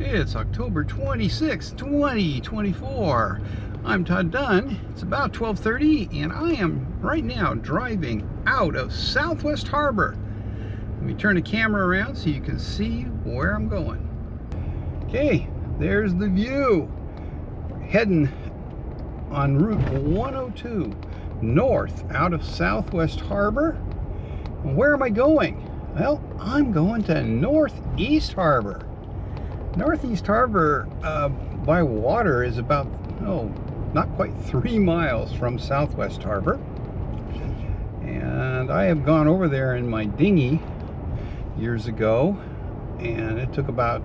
It's October 26, 2024. I'm Todd Dunn. It's about 12:30 and I am right now driving out of Southwest Harbor. Let me turn the camera around so you can see where I'm going. Okay, there's the view. We're heading on Route 102 north out of Southwest Harbor. And where am I going? Well, I'm going to Northeast Harbor. Northeast Harbor by water is about, not quite 3 miles from Southwest Harbor. And I have gone over there in my dinghy years ago, and it took about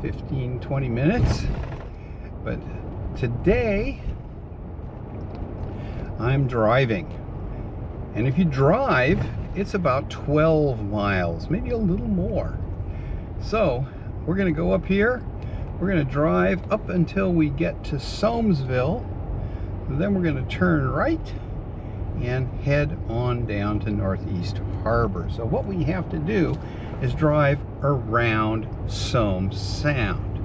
15-20 minutes. But today, I'm driving. And if you drive, it's about 12 miles, maybe a little more. So, we're going to go up here. We're going to drive up until we get to Soamesville. Then we're going to turn right and head on down to Northeast Harbor. So what we have to do is drive around Somes Sound.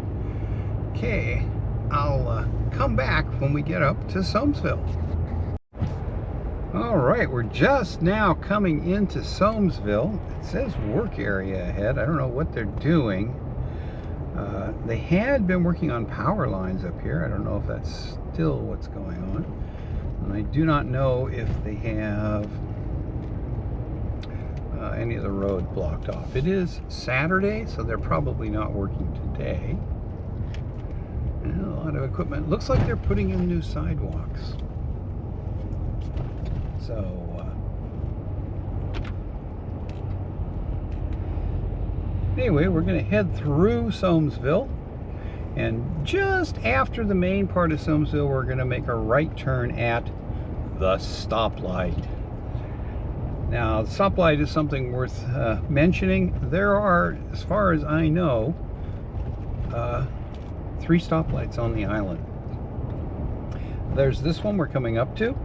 Okay, I'll come back when we get up to Soamesville. All right, we're just now coming into Soamesville. It says work area ahead. I don't know what they're doing. They had been working on power lines up here. I don't know if that's still what's going on. And I do not know if they have any of the road blocked off. It is Saturday, so they're probably not working today. And a lot of equipment. Looks like they're putting in new sidewalks. So, anyway, we're going to head through Soamesville, and just after the main part of Soamesville, we're going to make a right turn at the stoplight. Now, the stoplight is something worth mentioning. There are, as far as I know, 3 stoplights on the island. There's this one we're coming up to.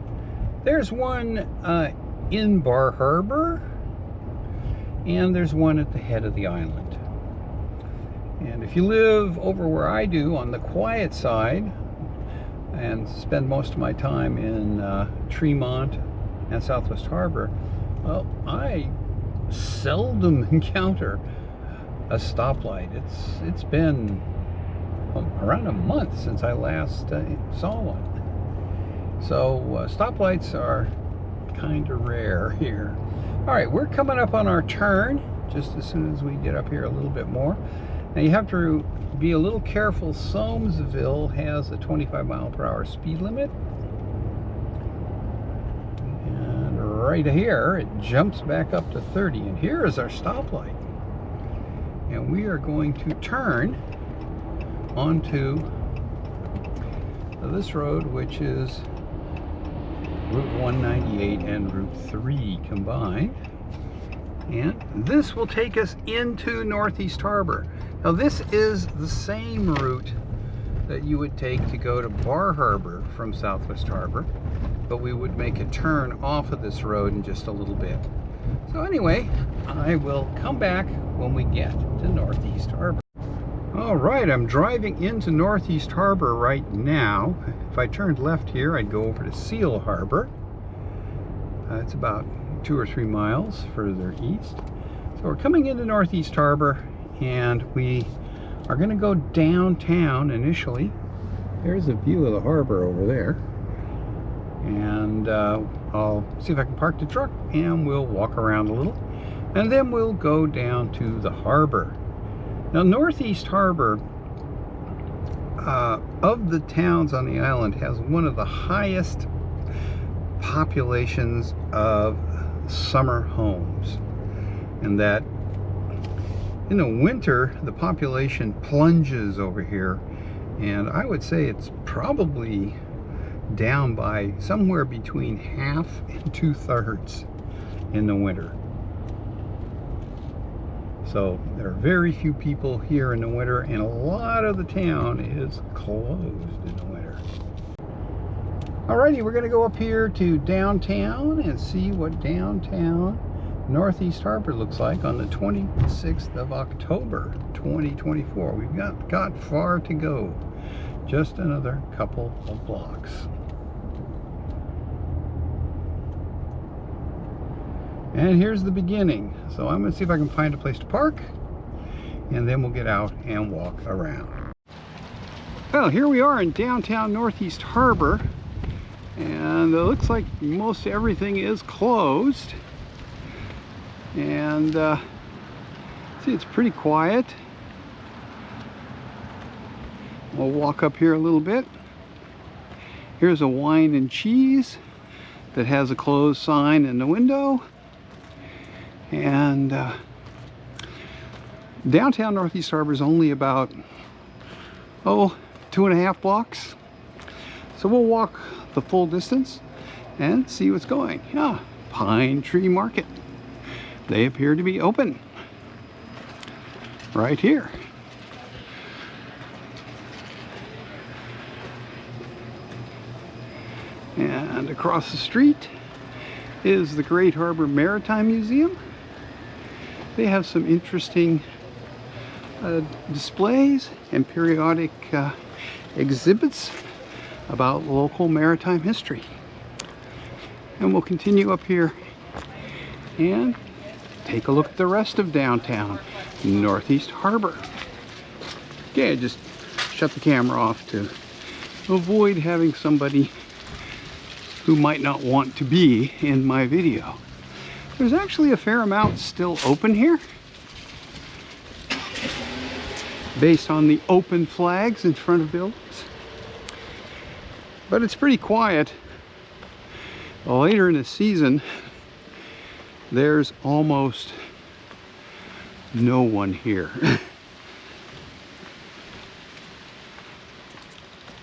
There's one in Bar Harbor, and there's one at the head of the island. And if you live over where I do on the quiet side and spend most of my time in Tremont and Southwest Harbor, well, I seldom encounter a stoplight. It's been around a month since I last saw one. So stoplights are kind of rare here. All right, we're coming up on our turn just as soon as we get up here a little bit more. Now you have to be a little careful. Soamesville has a 25-mile-per-hour speed limit. And right here, it jumps back up to 30. And here is our stoplight. And we are going to turn onto this road, which is Route 198 and Route 3 combined. And this will take us into Northeast Harbor. Now this is the same route that you would take to go to Bar Harbor from Southwest Harbor, but we would make a turn off of this road in just a little bit. So anyway, I will come back when we get to Northeast Harbor. All right, I'm driving into Northeast Harbor right now. If I turned left here, I'd go over to Seal Harbor. It's about 2 or 3 miles further east. So we're coming into Northeast Harbor, and we are going to go downtown initially. There's a view of the harbor over there. And I'll see if I can park the truck, and we'll walk around a little. And then we'll go down to the harbor. Now, Northeast Harbor, of the towns on the island, has one of the highest populations of summer homes. And that in the winter, the population plunges over here. And I would say it's probably down by somewhere between half and 2/3 in the winter. So there are very few people here in the winter, and a lot of the town is closed in the winter. Alrighty, we're going to go up here to downtown and see what downtown Northeast Harbor looks like on the 26th of October 2024. We've got far to go. Just another couple of blocks. And here's the beginning. So I'm going to see if I can find a place to park, and then we'll get out and walk around. Well, here we are in downtown Northeast Harbor, and it looks like most everything is closed. And see, it's pretty quiet. We'll walk up here a little bit. Here's a wine and cheese that has a closed sign in the window. And downtown Northeast Harbor is only about 2.5 blocks. So we'll walk the full distance and see what's going. Yeah, Pine Tree Market. They appear to be open right here. And across the street is the Great Harbor Maritime Museum. They have some interesting displays and periodic exhibits about local maritime history. And we'll continue up here and take a look at the rest of downtown Northeast Harbor. Okay, I just shut the camera off to avoid having somebody who might not want to be in my video. There's actually a fair amount still open here, based on the open flags in front of buildings. But it's pretty quiet. Later in the season, there's almost no one here.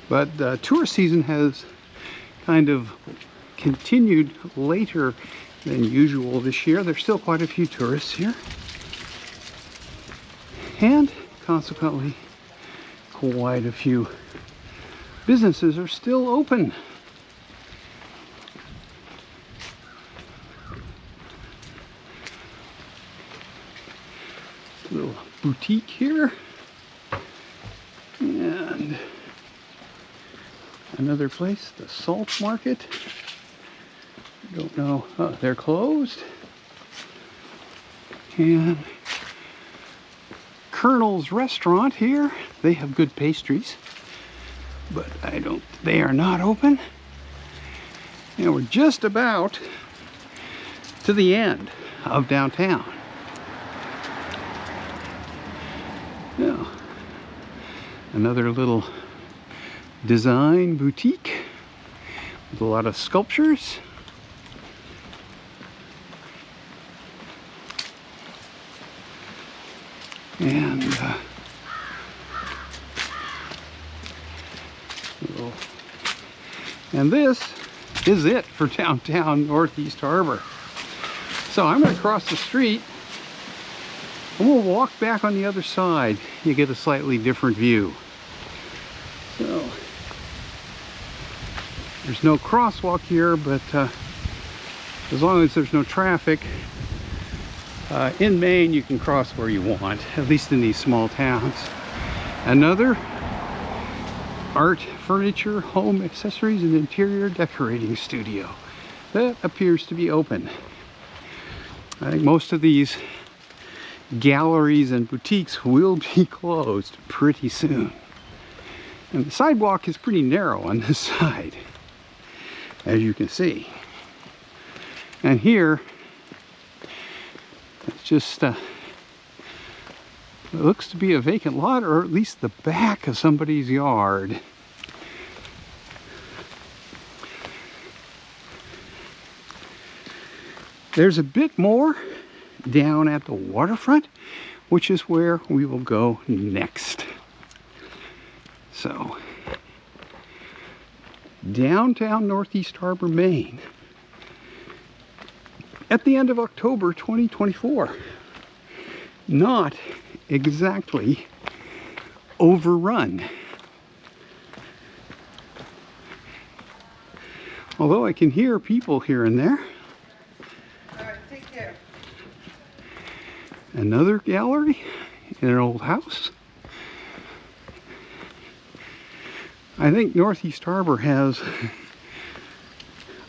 But the tourist season has kind of continued later than usual this year. There's still quite a few tourists here, and consequently quite a few businesses are still open. Little boutique here, and another place, the Salt Market. I don't know, they're closed. And Colonel's Restaurant here, they have good pastries, but they are not open. And we're just about to the end of downtown. Now, another little design boutique with a lot of sculptures. And this is it for downtown Northeast Harbor. So I'm going to cross the street and we'll walk back on the other side. You get a slightly different view. So there's no crosswalk here, but as long as there's no traffic, in Maine you can cross where you want, at least in these small towns. Another art, furniture, home accessories, and interior decorating studio that appears to be open. I think most of these galleries and boutiques will be closed pretty soon. And the sidewalk is pretty narrow on this side, as you can see. And here, it's just it looks to be a vacant lot, or at least the back of somebody's yard. There's a bit more down at the waterfront, which is where we will go next. So, downtown Northeast Harbor, Maine, at the end of October 2024. Not exactly overrun. Although I can hear people here and there. All right, take care. another gallery in an old house. I think Northeast Harbor has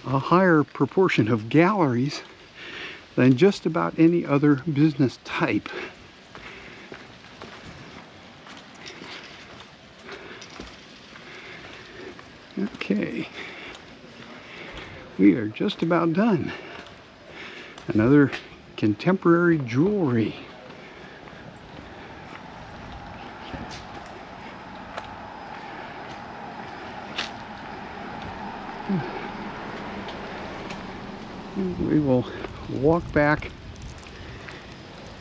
a higher proportion of galleries than just about any other business type. Okay, we are just about done. Another contemporary jewelry. We will walk back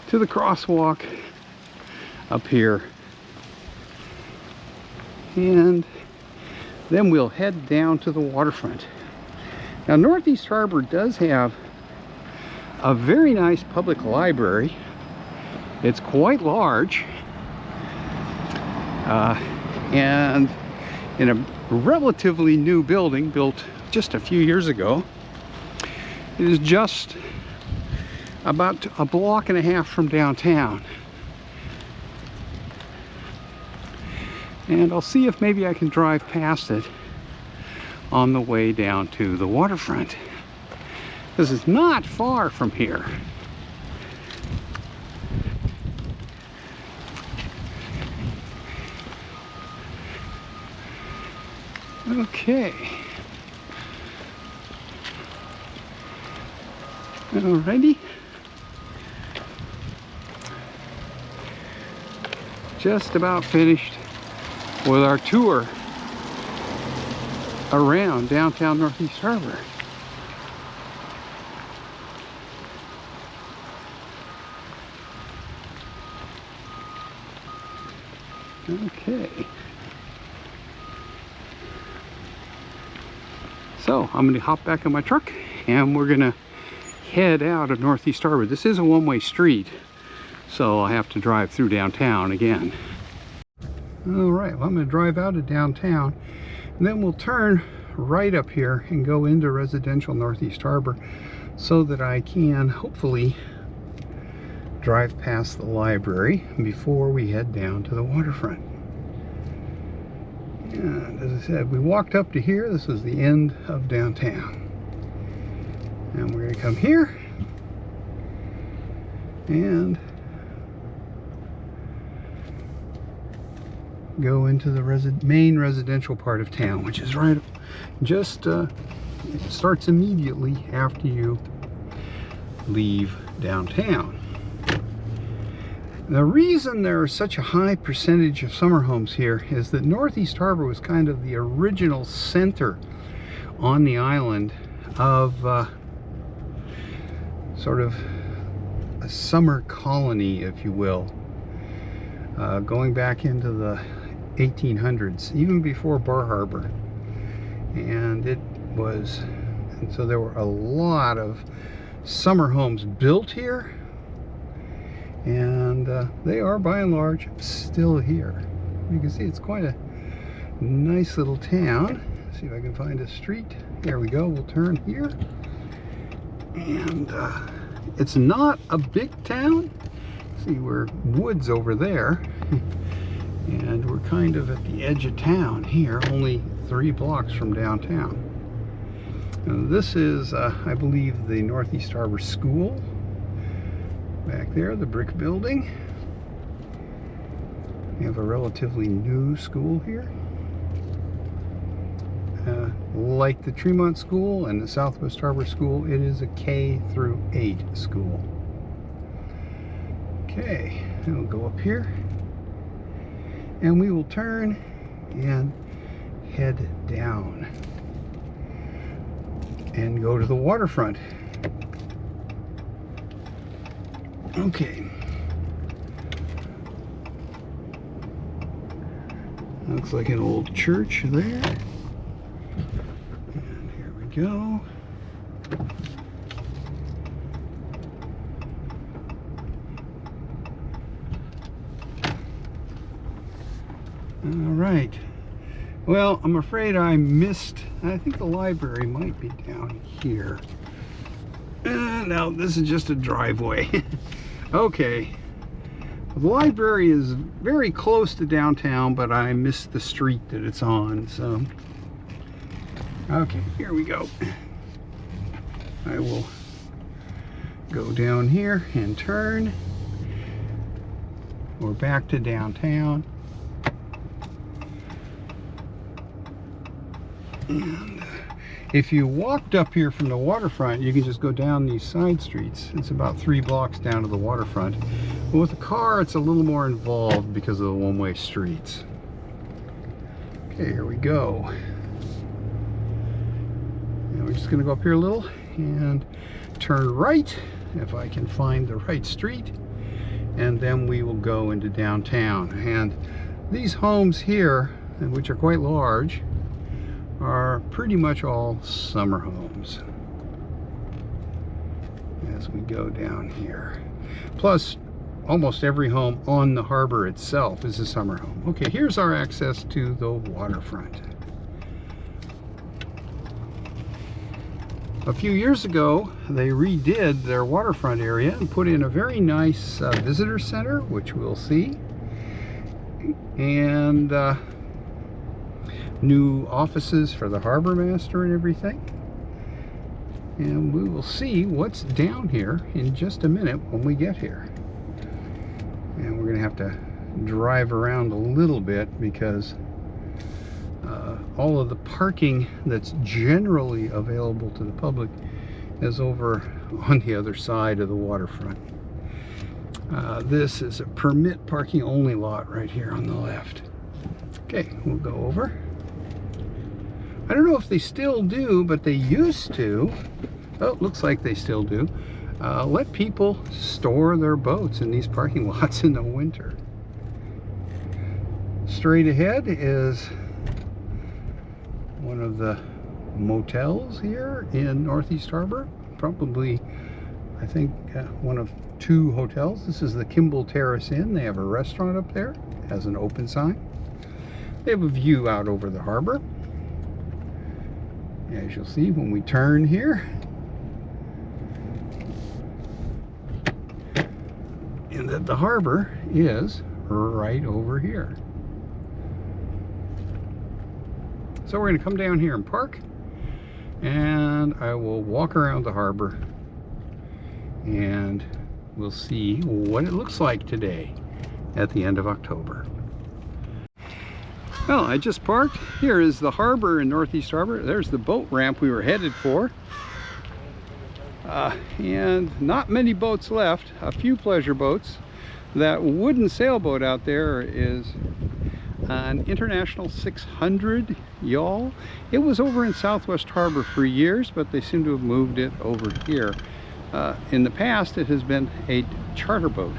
to the crosswalk up here, and then we'll head down to the waterfront. Now, Northeast Harbor does have a very nice public library. It's quite large, and in a relatively new building built just a few years ago. It is just about a block and a half from downtown. And I'll see if maybe I can drive past it on the way down to the waterfront. This is not far from here. Okay. Alrighty. Just about finished with our tour around downtown Northeast Harbor. Okay. So I'm going to hop back in my truck and we're going to head out of Northeast Harbor. This is a one-way street, so I'll have to drive through downtown again. All right, well, I'm going to drive out of downtown, and then we'll turn right up here and go into residential Northeast Harbor so that I can hopefully drive past the library before we head down to the waterfront. And as I said, we walked up to here. This is the end of downtown. And we're going to come here and go into the main residential part of town, which is right just it starts immediately after you leave downtown. The reason there is such a high percentage of summer homes here is that Northeast Harbor was kind of the original center on the island of sort of a summer colony, if you will, going back into the 1800s, even before Bar Harbor. And so there were a lot of summer homes built here, and they are by and large still here. You can see it's quite a nice little town. Let's see if I can find a street. There we go. We'll turn here. And it's not a big town. See, we're woods over there, and we're kind of at the edge of town here, only 3 blocks from downtown. And this is, I believe, the Northeast Harbor School. Back there, the brick building. We have a relatively new school here. Like the Tremont School and the Southwest Harbor School, it is a K-8 school. Okay, and we'll go up here, and we will turn and head down and go to the waterfront. Okay. Looks like an old church there. And here we go. All right. Well, I'm afraid I missed. I think the library might be down here. No, this is just a driveway. Okay. The library is very close to downtown, but I missed the street that it's on, so. Okay, here we go. I will go down here and turn. We're back to downtown. And if you walked up here from the waterfront, you can just go down these side streets. It's about 3 blocks down to the waterfront. But with a car, it's a little more involved because of the one-way streets. Okay, here we go. And we're just gonna go up here a little and turn right, if I can find the right street. And then we will go into downtown. And these homes here, which are quite large, are pretty much all summer homes as we go down here. Plus, almost every home on the harbor itself is a summer home. Okay, here's our access to the waterfront. A few years ago, they redid their waterfront area and put in a very nice visitor center, which we'll see, and new offices for the harbor master and everything. And we will see what's down here in just a minute when we get here. And we're gonna have to drive around a little bit because all of the parking that's generally available to the public is over on the other side of the waterfront. This is a permit parking only lot right here on the left. Okay, we'll go over. I don't know if they still do, but they used to. Oh, looks like they still do. Let people store their boats in these parking lots in the winter. Straight ahead is one of the motels here in Northeast Harbor. Probably, I think, one of 2 hotels. This is the Kimball Terrace Inn. They have a restaurant up there. It has an open sign. They have a view out over the harbor. As you'll see when we turn here. And that the harbor is right over here. So we're going to come down here and park, and I will walk around the harbor and we'll see what it looks like today at the end of October. Well, I just parked. Here is the harbor in Northeast Harbor. There's the boat ramp we were headed for. And not many boats left, a few pleasure boats. That wooden sailboat out there is an International 600 yawl. It was over in Southwest Harbor for years, but they seem to have moved it over here. In the past, it has been a charter boat.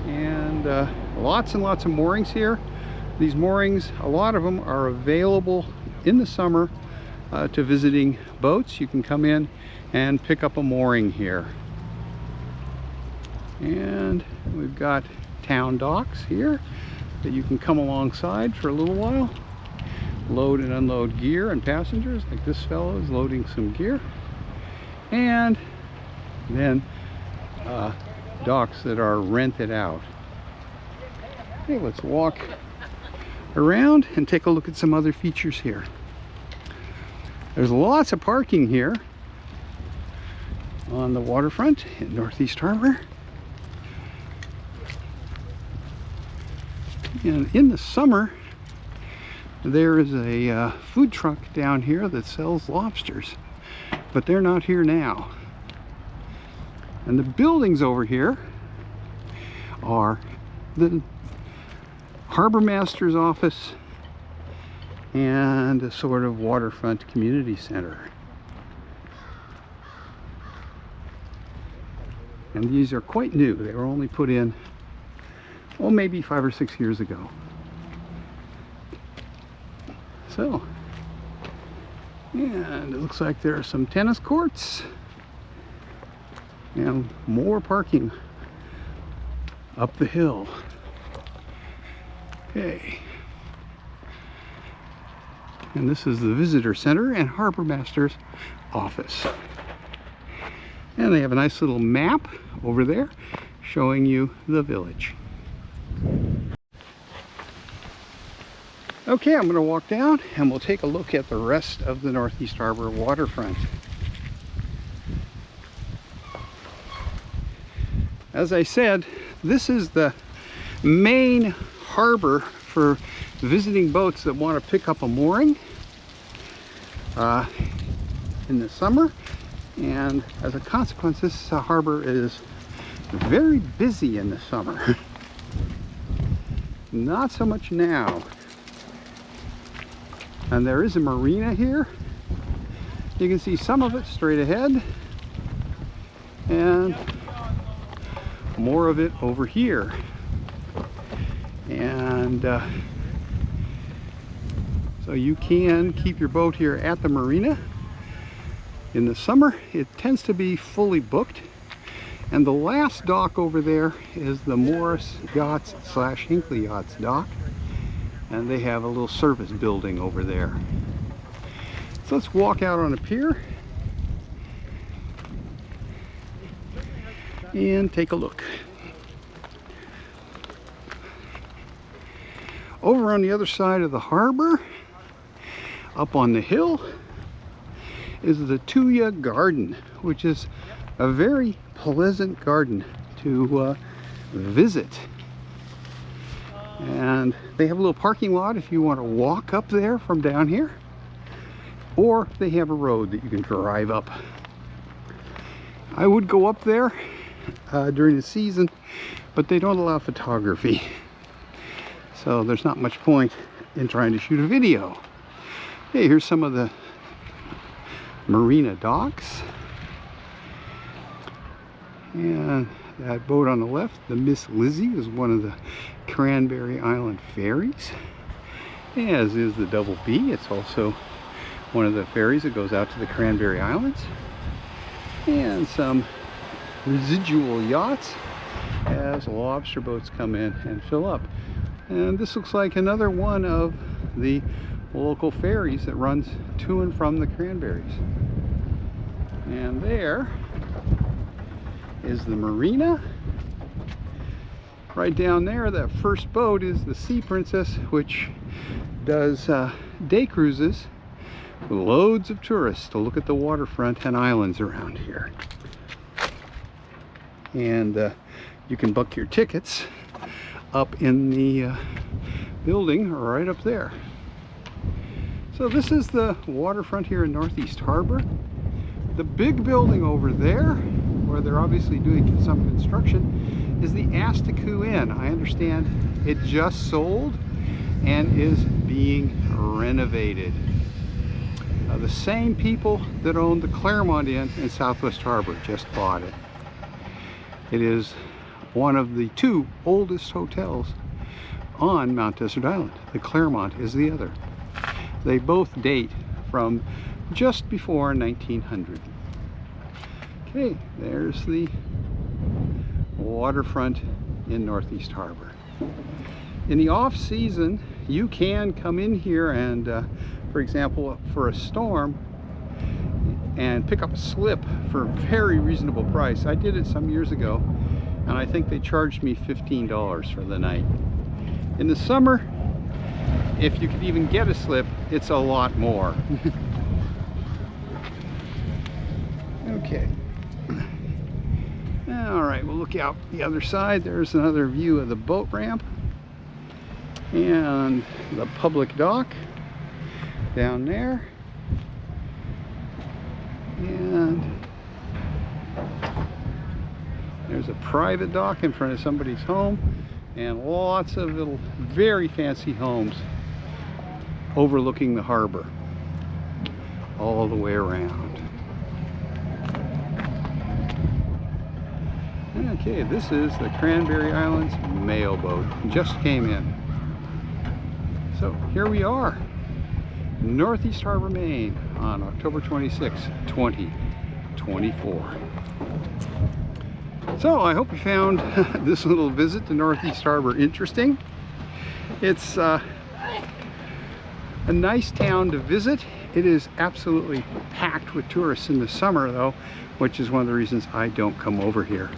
And lots and lots of moorings here. These moorings, a lot of them are available in the summer to visiting boats. You can come in and pick up a mooring here. And we've got town docks here that you can come alongside for a little while, load and unload gear and passengers, like this fellow is loading some gear. And then docks that are rented out. Okay, let's walk around and take a look at some other features here. There's lots of parking here on the waterfront in Northeast Harbor. And in the summer, there is a food truck down here that sells lobsters, but they're not here now. And the buildings over here are the harbor master's office and a sort of waterfront community center. And these are quite new. They were only put in, well, maybe 5 or 6 years ago. So, and it looks like there are some tennis courts and more parking up the hill. Okay. And this is the visitor center and harbor master's office. And they have a nice little map over there showing you the village. Okay, I'm going to walk down and we'll take a look at the rest of the Northeast Harbor waterfront. As I said, this is the main harbor for visiting boats that want to pick up a mooring in the summer, and as a consequence, this harbor is very busy in the summer. Not so much now. And there is a marina here. You can see some of it straight ahead and more of it over here. And so you can keep your boat here at the marina. In the summer, it tends to be fully booked. And the last dock over there is the Morris Yachts / Hinckley Yachts dock. And they have a little service building over there. So let's walk out on a pier and take a look. Over on the other side of the harbor, up on the hill, is the Tuya Garden, which is a very pleasant garden to visit. And they have a little parking lot if you want to walk up there from down here, or they have a road that you can drive up. I would go up there during the season, but they don't allow photography, so there's not much point in trying to shoot a video. Hey, here's some of the marina docks, and that boat on the left, the Miss Lizzie, is one of the Cranberry Island ferries, as is the Double B. It's also one of the ferries that goes out to the Cranberry Islands. And some residual yachts as lobster boats come in and fill up. And this looks like another one of the local ferries that runs to and from the Cranberries. And there is the marina. Right down there, that first boat is the Sea Princess, which does day cruises with loads of tourists to look at the waterfront and islands around here. And you can book your tickets up in the building right up there. So this is the waterfront here in Northeast Harbor. The big building over there, where they're obviously doing some construction, is the Astaku Inn. I understand it just sold and is being renovated. The same people that own the Claremont Inn in Southwest Harbor just bought it. It is one of the two oldest hotels on Mount Desert Island. The Claremont is the other. They both date from just before 1900. Okay, there's the waterfront in Northeast Harbor. In the off season, you can come in here and, for example, for a storm, and pick up a slip for a very reasonable price. I did it some years ago, and I think they charged me $15 for the night. In the summer, if you could even get a slip, it's a lot more. Okay. All right, we'll look out the other side. There's another view of the boat ramp and the public dock down there. And there's a private dock in front of somebody's home, and lots of little very fancy homes overlooking the harbor all the way around. Okay, this is the Cranberry Islands mail boat. Just came in. So here we are, Northeast Harbor, Maine, on October 26, 2024. So I hope you found this little visit to Northeast Harbor interesting. It's a nice town to visit. It is absolutely packed with tourists in the summer though, which is one of the reasons I don't come over here.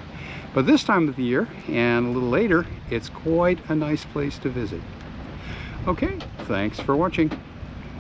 But this time of the year and a little later, it's quite a nice place to visit. Okay, thanks for watching.